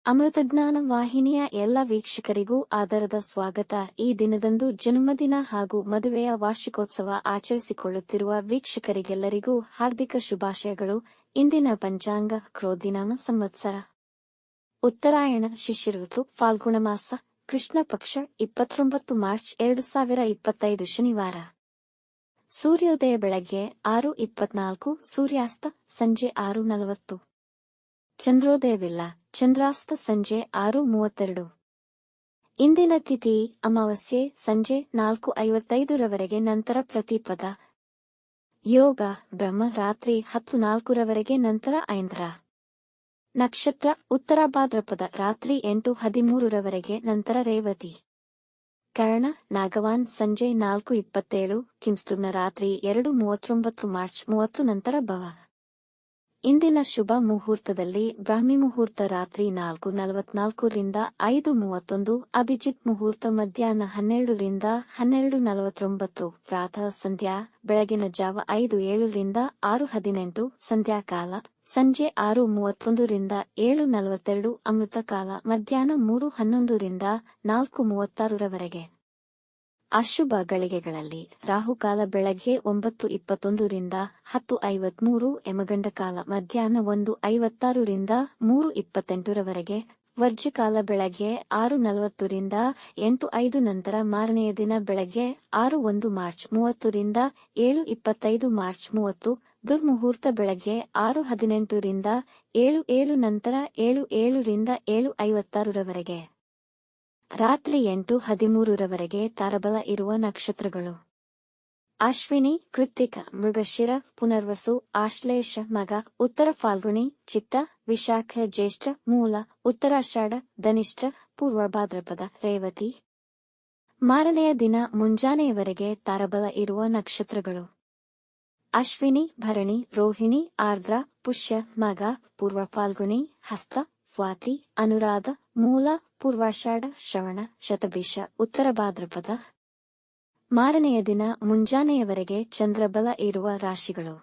ಅಮೃತಜ್ಞಾನ ವಾಹಿನಿಯ ಎಲ್ಲ ವೀಕ್ಷಕರಿಗೂ ಆದರದ ಸ್ವಾಗತ. ಈ ದಿನದಂದು ಜನ್ಮದಿನ ಹಾಗೂ ಮದುವೆಯ ವಾರ್ಷಿಕೋತ್ಸವ ಆಚರಿಸಿಕೊಳ್ಳುತ್ತಿರುವ ವೀಕ್ಷಕರಿಗೆಲ್ಲರಿಗೂ ಹಾರ್ದಿಕ ಶುಭಾಶಯಗಳು. ಇಂದಿನ ಪಂಚಾಂಗ ಕ್ರೋಧಿನಾಮ ಸಂವತ್ಸರ ಉತ್ತರಾಯಣ ಶಿಶಿಋತು ಫಾಲ್ಗುಣ ಮಾಸ ಕೃಷ್ಣ ಪಕ್ಷ 29 ಮಾರ್ಚ್ 2025 ಶನಿವಾರ. ಸೂರ್ಯೋದಯ ಬೆಳಗ್ಗೆ 6:24, ಸೂರ್ಯಾಸ್ತ ಸಂಜೆ 6:40. ಚಂದ್ರೋದಯವಿಲ್ಲ, ಚಂದ್ರಾಸ್ತ ಸಂಜೆ 6:32. ಇಂದಿನ ತಿಥಿ ಅಮಾವಾಸ್ಯೆ ಸಂಜೆ 4:55 ರವರೆಗೆ, ನಂತರ ಪ್ರತಿಪದ. ಯೋಗ ಬ್ರಹ್ಮ ರಾತ್ರಿ 10:04 ರವರೆಗೆ, ನಂತರ ಐಂದ್ರ. ನಕ್ಷತ್ರ ಉತ್ತರ ಭಾದ್ರಪದ ರಾತ್ರಿ 8:13 ರವರೆಗೆ, ನಂತರ ರೇವತಿ. ಕರ್ಣ ನಾಗವಾನ್ ಸಂಜೆ 4:27, ಕಿಂಸ್ತುಗ್ನ ರಾತ್ರಿ 2:39 ಮಾರ್ಚ್ 30, ನಂತರ ಭವ. ಇಂದಿನ ಶುಭ ಮುಹೂರ್ತದಲ್ಲಿ ಬ್ರಾಹ್ಮಿ ಮುಹೂರ್ತ ರಾತ್ರಿ 4:44 ರಿಂದ 5:31, ಅಭಿಜಿತ್ ಮುಹೂರ್ತ ಮಧ್ಯಾಹ್ನ 12 ರಿಂದ 12:49, ಪ್ರಾತಃ ಸಂಧ್ಯಾ ಬೆಳಗಿನ ಜಾವ 5:07 ರಿಂದ 6:18, ಸಂಧ್ಯಾಕಾಲ ಸಂಜೆ 6:31 ರಿಂದ 7:42, ಅಮೃತಕಾಲ ಮಧ್ಯಾಹ್ನ 3:11 ರಿಂದ 4:36 ರವರೆಗೆ. ಅಶುಭ ಗಳಿಗೆಗಳಲ್ಲಿ ರಾಹುಕಾಲ ಬೆಳಗ್ಗೆ 9:21 ರಿಂದ 10:53, ಯಮಗಂಡಕಾಲ ಮಧ್ಯಾಹ್ನ 1:56 ರಿಂದ 3:28 ರವರೆಗೆ, ವರ್ಜ್ಯಕಾಲ ಬೆಳಗ್ಗೆ 6:40 ರಿಂದ 8:05, ನಂತರ ಮಾರನೆಯ ದಿನ ಬೆಳಗ್ಗೆ 6:01 ಮಾರ್ಚ್ 30 ರಿಂದ 7:25 ಮಾರ್ಚ್ 30, ದುರ್ಮುಹೂರ್ತ ಬೆಳಗ್ಗೆ 6:18 ರಿಂದ 7:07, ನಂತರ 7:07 ರಿಂದ 7:56 ರವರೆಗೆ. ರಾತ್ರಿ 8:13 ರವರೆಗೆ ತಾರಬಲ ಇರುವ ನಕ್ಷತ್ರಗಳು: ಅಶ್ವಿನಿ, ಕೃತ್ತಿಕ, ಮೃಗಶಿರ, ಪುನರ್ವಸು, ಆಶ್ಲೇಷ, ಮಗ, ಉತ್ತರ ಫಾಲ್ಗುಣಿ, ಚಿತ್ತ, ವಿಶಾಖ, ಜ್ಯೇಷ್ಠ, ಮೂಲ, ಉತ್ತರಾಷಾಢ, ಧನಿಷ್ಠ, ಪೂರ್ವ ಭಾದ್ರಪದ, ರೇವತಿ. ಮಾರನೆಯ ದಿನ ಮುಂಜಾನೆಯವರೆಗೆ ತಾರಬಲ ಇರುವ ನಕ್ಷತ್ರಗಳು: ಅಶ್ವಿನಿ, ಭರಣಿ, ರೋಹಿಣಿ, ಆರ್ದ್ರ, ಪುಷ್ಯ, ಮಗ, ಪೂರ್ವ ಫಾಲ್ಗುಣಿ, ಹಸ್ತ, ಸ್ವಾತಿ, ಅನುರಾಧ, ಮೂಲ, ಪೂರ್ವಾಷಾಢ, ಶ್ರವಣ, ಶತಭಿಷ, ಉತ್ತರ ಭಾದ್ರಪದ. ಮಾರನೆಯ ದಿನ ಮುಂಜಾನೆಯವರೆಗೆ ಚಂದ್ರಬಲ ಇರುವ ರಾಶಿಗಳು: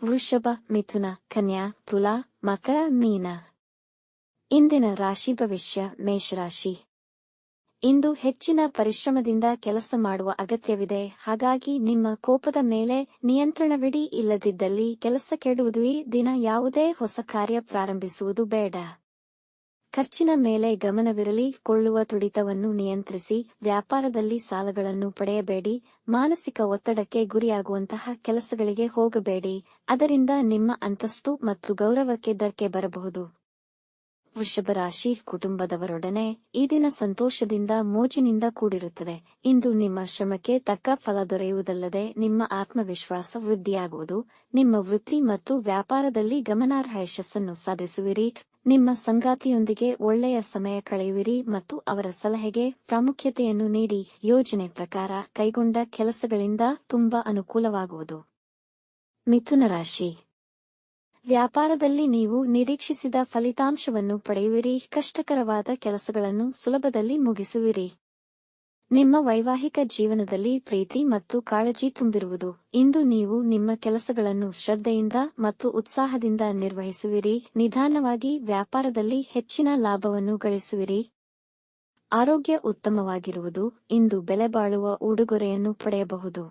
ವೃಷಭ, ಮಿಥುನ, ಕನ್ಯಾ, ತುಲಾ, ಮಕರ, ಮೀನ. ಇಂದಿನ ರಾಶಿ ಭವಿಷ್ಯ: ಮೇಷರಾಶಿ. ಇಂದು ಹೆಚ್ಚಿನ ಪರಿಶ್ರಮದಿಂದ ಕೆಲಸ ಮಾಡುವ ಅಗತ್ಯವಿದೆ, ಹಾಗಾಗಿ ನಿಮ್ಮ ಕೋಪದ ಮೇಲೆ ನಿಯಂತ್ರಣವಿಡಿ. ಇಲ್ಲದಿದ್ದಲ್ಲಿ ಕೆಲಸ ಕೆಡುವುದು. ಈ ದಿನ ಯಾವುದೇ ಹೊಸ ಕಾರ್ಯ ಪ್ರಾರಂಭಿಸುವುದು ಬೇಡ. ಖರ್ಚಿನ ಮೇಲೆ ಗಮನವಿರಲಿ. ಕೊಳ್ಳುವ ತುಡಿತವನ್ನು ನಿಯಂತ್ರಿಸಿ. ವ್ಯಾಪಾರದಲ್ಲಿ ಸಾಲಗಳನ್ನು ಪಡೆಯಬೇಡಿ. ಮಾನಸಿಕ ಒತ್ತಡಕ್ಕೆ ಗುರಿಯಾಗುವಂತಹ ಕೆಲಸಗಳಿಗೆ ಹೋಗಬೇಡಿ, ಅದರಿಂದ ನಿಮ್ಮ ಅಂತಸ್ತು ಮತ್ತು ಗೌರವಕ್ಕೆ ಧಕ್ಕೆ ಬರಬಹುದು. ವೃಷಭ ರಾಶಿ: ಕುಟುಂಬದವರೊಡನೆ ಈ ದಿನ ಸಂತೋಷದಿಂದ ಮೋಜಿನಿಂದ ಕೂಡಿರುತ್ತದೆ. ಇಂದು ನಿಮ್ಮ ಶ್ರಮಕ್ಕೆ ತಕ್ಕ ಫಲ ದೊರೆಯುವುದಲ್ಲದೆ ನಿಮ್ಮ ಆತ್ಮವಿಶ್ವಾಸ ವೃದ್ಧಿಯಾಗುವುದು. ನಿಮ್ಮ ವೃತ್ತಿ ಮತ್ತು ವ್ಯಾಪಾರದಲ್ಲಿ ಗಮನಾರ್ಹ ಯಶಸ್ಸನ್ನು ಸಾಧಿಸುವಿರಿ. ನಿಮ್ಮ ಸಂಗಾತಿಯೊಂದಿಗೆ ಒಳ್ಳೆಯ ಸಮಯ ಕಳೆಯುವಿರಿ ಮತ್ತು ಅವರ ಸಲಹೆಗೆ ಪ್ರಾಮುಖ್ಯತೆಯನ್ನು ನೀಡಿ. ಯೋಜನೆ ಪ್ರಕಾರ ಕೈಗೊಂಡ ಕೆಲಸಗಳಿಂದ ತುಂಬಾ ಅನುಕೂಲವಾಗುವುದು. ಮಿಥುನ ರಾಶಿ: ವ್ಯಾಪಾರದಲ್ಲಿ ನೀವು ನಿರೀಕ್ಷಿಸಿದ ಫಲಿತಾಂಶವನ್ನು ಪಡೆಯುವಿರಿ. ಕಷ್ಟಕರವಾದ ಕೆಲಸಗಳನ್ನು ಸುಲಭದಲ್ಲಿ ಮುಗಿಸುವಿರಿ. ನಿಮ್ಮ ವೈವಾಹಿಕ ಜೀವನದಲ್ಲಿ ಪ್ರೀತಿ ಮತ್ತು ಕಾಳಜಿ ತುಂಬಿರುವುದು. ಇಂದು ನೀವು ನಿಮ್ಮ ಕೆಲಸಗಳನ್ನು ಶ್ರದ್ಧೆಯಿಂದ ಮತ್ತು ಉತ್ಸಾಹದಿಂದ ನಿರ್ವಹಿಸುವಿರಿ. ನಿಧಾನವಾಗಿ ವ್ಯಾಪಾರದಲ್ಲಿ ಹೆಚ್ಚಿನ ಲಾಭವನ್ನು ಗಳಿಸುವಿರಿ. ಆರೋಗ್ಯ ಉತ್ತಮವಾಗಿರುವುದು. ಇಂದು ಬೆಲೆಬಾಳುವ ಉಡುಗೊರೆಯನ್ನು ಪಡೆಯಬಹುದು.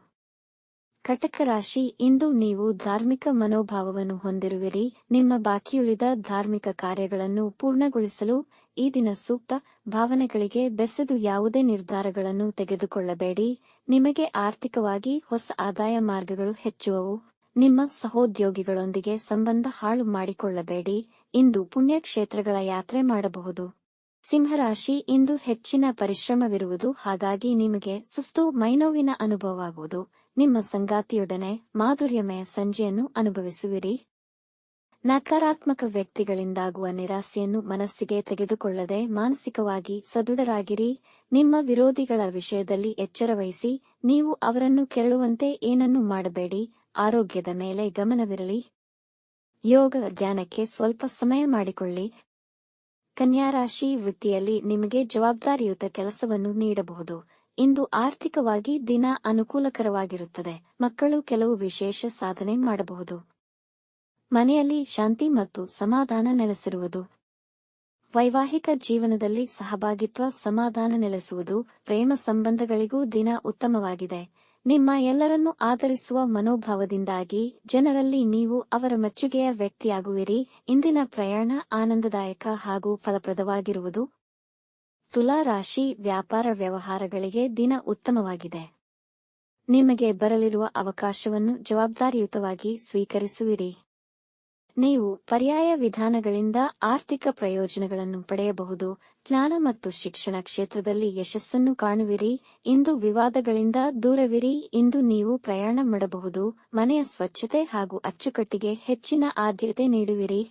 ಕಟಕ ರಾಶಿ: ಇಂದು ನೀವು ಧಾರ್ಮಿಕ ಮನೋಭಾವವನ್ನು ಹೊಂದಿರುವಿರಿ. ನಿಮ್ಮ ಬಾಕಿಯುಳಿದ ಧಾರ್ಮಿಕ ಕಾರ್ಯಗಳನ್ನು ಪೂರ್ಣಗೊಳಿಸಲು ಈ ದಿನ ಸೂಕ್ತ. ಭಾವನೆಗಳಿಗೆ ಬೆಸೆದು ಯಾವುದೇ ನಿರ್ಧಾರಗಳನ್ನು ತೆಗೆದುಕೊಳ್ಳಬೇಡಿ. ನಿಮಗೆ ಆರ್ಥಿಕವಾಗಿ ಹೊಸ ಆದಾಯ ಮಾರ್ಗಗಳು ಹೆಚ್ಚುವವು. ನಿಮ್ಮ ಸಹೋದ್ಯೋಗಿಗಳೊಂದಿಗೆ ಸಂಬಂಧ ಹಾಳು ಮಾಡಿಕೊಳ್ಳಬೇಡಿ. ಇಂದು ಪುಣ್ಯಕ್ಷೇತ್ರಗಳ ಯಾತ್ರೆ ಮಾಡಬಹುದು. ಸಿಂಹರಾಶಿ: ಇಂದು ಹೆಚ್ಚಿನ ಪರಿಶ್ರಮವಿರುವುದು, ಹಾಗಾಗಿ ನಿಮಗೆ ಸುಸ್ತು, ಮೈನೋವಿನ ಅನುಭವವಾಗುವುದು. ನಿಮ್ಮ ಸಂಗಾತಿಯೊಡನೆ ಮಾಧುರ್ಯಮಯ ಸಂಜೆಯನ್ನು ಅನುಭವಿಸುವಿರಿ. ನಕಾರಾತ್ಮಕ ವ್ಯಕ್ತಿಗಳಿಂದಾಗುವ ನಿರಾಸೆಯನ್ನು ಮನಸ್ಸಿಗೆ ತೆಗೆದುಕೊಳ್ಳದೆ ಮಾನಸಿಕವಾಗಿ ಸದೃಢರಾಗಿರಿ. ನಿಮ್ಮ ವಿರೋಧಿಗಳ ವಿಷಯದಲ್ಲಿ ಎಚ್ಚರವಹಿಸಿ. ನೀವು ಅವರನ್ನು ಕೆರಳುವಂತೆ ಏನನ್ನೂ ಮಾಡಬೇಡಿ. ಆರೋಗ್ಯದ ಮೇಲೆ ಗಮನವಿರಲಿ. ಯೋಗ ಧ್ಯಾನಕ್ಕೆ ಸ್ವಲ್ಪ ಸಮಯ ಮಾಡಿಕೊಳ್ಳಿ. ಕನ್ಯಾ ರಾಶಿ: ವೃತ್ತಿಯಲ್ಲಿ ನಿಮಗೆ ಜವಾಬ್ದಾರಿಯುತ ಕೆಲಸವನ್ನು ನೀಡಬಹುದು. ಇಂದು ಆರ್ಥಿಕವಾಗಿ ದಿನ ಅನುಕೂಲಕರವಾಗಿರುತ್ತದೆ. ಮಕ್ಕಳು ಕೆಲವು ವಿಶೇಷ ಸಾಧನೆ ಮಾಡಬಹುದು. ಮನೆಯಲ್ಲಿ ಶಾಂತಿ ಮತ್ತು ಸಮಾಧಾನ ನೆಲೆಸಿರುವುದು. ವೈವಾಹಿಕ ಜೀವನದಲ್ಲಿ ಸಹಭಾಗಿತ್ವ ಸಮಾಧಾನ ನೆಲೆಸುವುದು. ಪ್ರೇಮ ಸಂಬಂಧಗಳಿಗೂ ದಿನ ಉತ್ತಮವಾಗಿದೆ. ನಿಮ್ಮ ಎಲ್ಲರನ್ನೂ ಆದರಿಸುವ ಮನೋಭಾವದಿಂದಾಗಿ ಜನರಲ್ಲಿ ನೀವು ಅವರ ಮೆಚ್ಚುಗೆಯ ವ್ಯಕ್ತಿಯಾಗುವಿರಿ. ಇಂದಿನ ಪ್ರಯಾಣ ಆನಂದದಾಯಕ ಹಾಗೂ ಫಲಪ್ರದವಾಗಿರುವುದು. ತುಲಾ ರಾಶಿ, ವ್ಯಾಪಾರ ವ್ಯವಹಾರಗಳಿಗೆ ದಿನ ಉತ್ತಮವಾಗಿದೆ. ನಿಮಗೆ ಬರಲಿರುವ ಅವಕಾಶವನ್ನು ಜವಾಬ್ದಾರಿಯುತವಾಗಿ ಸ್ವೀಕರಿಸುವಿರಿ. ನೀವು ಪರ್ಯಾಯ ವಿಧಾನಗಳಿಂದ ಆರ್ಥಿಕ ಪ್ರಯೋಜನಗಳನ್ನು ಪಡೆಯಬಹುದು. ಜ್ಞಾನ ಮತ್ತು ಶಿಕ್ಷಣ ಕ್ಷೇತ್ರದಲ್ಲಿ ಯಶಸ್ಸನ್ನು ಕಾಣುವಿರಿ. ಇಂದು ವಿವಾದಗಳಿಂದ ದೂರವಿರಿ. ಇಂದು ನೀವು ಪ್ರಯಾಣ ಮಾಡಬಹುದು. ಮನೆಯ ಸ್ವಚ್ಛತೆ ಹಾಗೂ ಅಚ್ಚುಕಟ್ಟಿಗೆ ಹೆಚ್ಚಿನ ಆದ್ಯತೆ ನೀಡುವಿರಿ.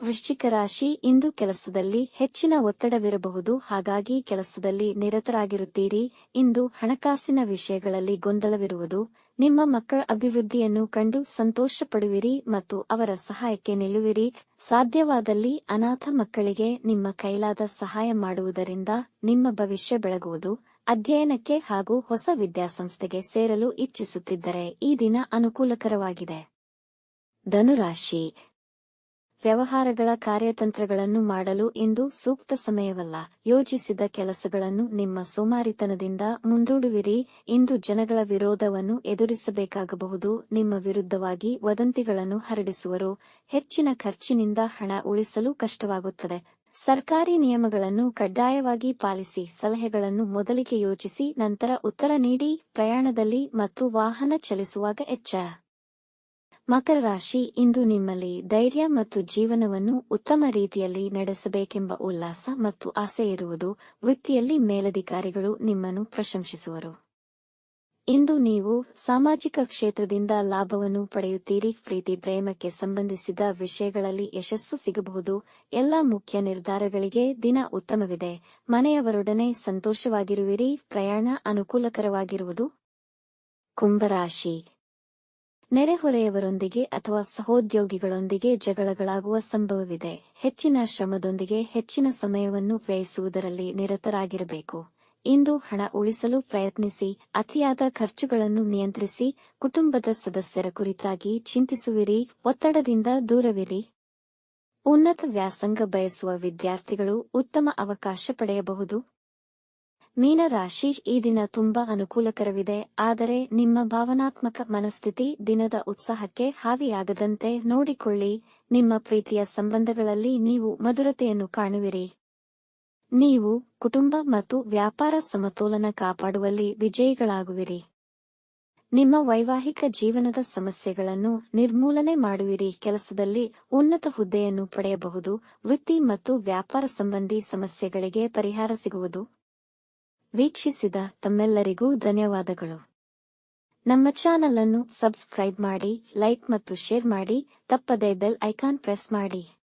ವೃಶ್ಚಿಕ ರಾಶಿ, ಇಂದು ಕೆಲಸದಲ್ಲಿ ಹೆಚ್ಚಿನ ಒತ್ತಡವಿರಬಹುದು, ಹಾಗಾಗಿ ಕೆಲಸದಲ್ಲಿ ನಿರತರಾಗಿರುತ್ತೀರಿ. ಇಂದು ಹಣಕಾಸಿನ ವಿಷಯಗಳಲ್ಲಿ ಗೊಂದಲವಿರುವುದು. ನಿಮ್ಮ ಮಕ್ಕಳ ಅಭಿವೃದ್ಧಿಯನ್ನು ಕಂಡು ಸಂತೋಷ ಪಡುವಿರಿ ಮತ್ತು ಅವರ ಸಹಾಯಕ್ಕೆ ನಿಲ್ಲುವಿರಿ. ಸಾಧ್ಯವಾದಲ್ಲಿ ಅನಾಥ ಮಕ್ಕಳಿಗೆ ನಿಮ್ಮ ಕೈಲಾದ ಸಹಾಯ ಮಾಡುವುದರಿಂದ ನಿಮ್ಮ ಭವಿಷ್ಯ ಬೆಳಗುವುದು. ಅಧ್ಯಯನಕ್ಕೆ ಹಾಗೂ ಹೊಸ ವಿದ್ಯಾಸಂಸ್ಥೆಗೆ ಸೇರಲು ಇಚ್ಛಿಸುತ್ತಿದ್ದರೆ ಈ ದಿನ ಅನುಕೂಲಕರವಾಗಿದೆ. ಧನುರಾಶಿ, ವ್ಯವಹಾರಗಳ ಕಾರ್ಯತಂತ್ರಗಳನ್ನು ಮಾಡಲು ಇಂದು ಸೂಕ್ತ ಸಮಯವಲ್ಲ. ಯೋಜಿಸಿದ ಕೆಲಸಗಳನ್ನು ನಿಮ್ಮ ಸೋಮಾರಿತನದಿಂದ ಮುಂದೂಡುವಿರಿ. ಇಂದು ಜನಗಳ ವಿರೋಧವನ್ನು ಎದುರಿಸಬೇಕಾಗಬಹುದು. ನಿಮ್ಮ ವಿರುದ್ಧವಾಗಿ ವದಂತಿಗಳನ್ನು ಹರಡಿಸುವರು. ಹೆಚ್ಚಿನ ಖರ್ಚಿನಿಂದ ಹಣ ಉಳಿಸಲು ಕಷ್ಟವಾಗುತ್ತದೆ. ಸರ್ಕಾರಿ ನಿಯಮಗಳನ್ನು ಕಡ್ಡಾಯವಾಗಿ ಪಾಲಿಸಿ. ಸಲಹೆಗಳನ್ನು ಮೊದಲಿಗೆ ಯೋಚಿಸಿ ನಂತರ ಉತ್ತರ ನೀಡಿ. ಪ್ರಯಾಣದಲ್ಲಿ ಮತ್ತು ವಾಹನ ಚಲಿಸುವಾಗ ಎಚ್ಚರ. ಮಕರ ರಾಶಿ, ಇಂದು ನಿಮ್ಮಲ್ಲಿ ಧೈರ್ಯ ಮತ್ತು ಜೀವನವನ್ನು ಉತ್ತಮ ರೀತಿಯಲ್ಲಿ ನಡೆಸಬೇಕೆಂಬ ಉಲ್ಲಾಸ ಮತ್ತು ಆಸೆ ಇರುವುದು. ವೃತ್ತಿಯಲ್ಲಿ ಮೇಲಧಿಕಾರಿಗಳು ನಿಮ್ಮನ್ನು ಪ್ರಶಂಸಿಸುವರು. ಇಂದು ನೀವು ಸಾಮಾಜಿಕ ಕ್ಷೇತ್ರದಿಂದ ಲಾಭವನ್ನು ಪಡೆಯುತ್ತೀರಿ. ಪ್ರೀತಿ ಪ್ರೇಮಕ್ಕೆ ಸಂಬಂಧಿಸಿದ ವಿಷಯಗಳಲ್ಲಿ ಯಶಸ್ಸು ಸಿಗಬಹುದು. ಎಲ್ಲಾ ಮುಖ್ಯ ನಿರ್ಧಾರಗಳಿಗೆ ದಿನ ಉತ್ತಮವಿದೆ. ಮನೆಯವರೊಡನೆ ಸಂತೋಷವಾಗಿರುವಿರಿ. ಪ್ರಯಾಣ ಅನುಕೂಲಕರವಾಗಿರುವುದು. ಕುಂಭರಾಶಿ, ನೆರೆಹೊರೆಯವರೊಂದಿಗೆ ಅಥವಾ ಸಹೋದ್ಯೋಗಿಗಳೊಂದಿಗೆ ಜಗಳಗಳಾಗುವ ಸಂಭವವಿದೆ. ಹೆಚ್ಚಿನ ಶ್ರಮದೊಂದಿಗೆ ಹೆಚ್ಚಿನ ಸಮಯವನ್ನು ವ್ಯಯಿಸುವುದರಲ್ಲಿ ನಿರತರಾಗಿರಬೇಕು. ಇಂದು ಹಣ ಉಳಿಸಲು ಪ್ರಯತ್ನಿಸಿ. ಅತಿಯಾದ ಖರ್ಚುಗಳನ್ನು ನಿಯಂತ್ರಿಸಿ. ಕುಟುಂಬದ ಸದಸ್ಯರ ಕುರಿತಾಗಿ ಚಿಂತಿಸುವಿರಿ. ಒತ್ತಡದಿಂದ ದೂರವಿರಿ. ಉನ್ನತ ವ್ಯಾಸಂಗ ಬಯಸುವ ವಿದ್ಯಾರ್ಥಿಗಳು ಉತ್ತಮ ಅವಕಾಶ ಪಡೆಯಬಹುದು. ಮೀನರಾಶಿ, ಈ ದಿನ ತುಂಬಾ ಅನುಕೂಲಕರವಿದೆ, ಆದರೆ ನಿಮ್ಮ ಭಾವನಾತ್ಮಕ ಮನಸ್ಥಿತಿ ದಿನದ ಉತ್ಸಾಹಕ್ಕೆ ಹಾವಿಯಾಗದಂತೆ ನೋಡಿಕೊಳ್ಳಿ. ನಿಮ್ಮ ಪ್ರೀತಿಯ ಸಂಬಂಧಗಳಲ್ಲಿ ನೀವು ಮಧುರತೆಯನ್ನು ಕಾಣುವಿರಿ. ನೀವು ಕುಟುಂಬ ಮತ್ತು ವ್ಯಾಪಾರ ಸಮತೋಲನ ಕಾಪಾಡುವಲ್ಲಿ ವಿಜಯಿಗಳಾಗುವಿರಿ. ನಿಮ್ಮ ವೈವಾಹಿಕ ಜೀವನದ ಸಮಸ್ಯೆಗಳನ್ನು ನಿರ್ಮೂಲನೆ ಮಾಡುವಿರಿ. ಕೆಲಸದಲ್ಲಿ ಉನ್ನತ ಹುದ್ದೆಯನ್ನು ಪಡೆಯಬಹುದು. ವೃತ್ತಿ ಮತ್ತು ವ್ಯಾಪಾರ ಸಂಬಂಧಿ ಸಮಸ್ಯೆಗಳಿಗೆ ಪರಿಹಾರ ಸಿಗುವುದು. ವೀಕ್ಷಿಸಿದ ತಮ್ಮೆಲ್ಲರಿಗೂ ಧನ್ಯವಾದಗಳು. ನಮ್ಮ ಚಾನಲ್ ಅನ್ನು ಸಬ್ಸ್ಕ್ರೈಬ್ ಮಾಡಿ, ಲೈಕ್ ಮತ್ತು ಶೇರ್ ಮಾಡಿ. ತಪ್ಪದೇ ಬೆಲ್ ಐಕಾನ್ ಪ್ರೆಸ್ ಮಾಡಿ.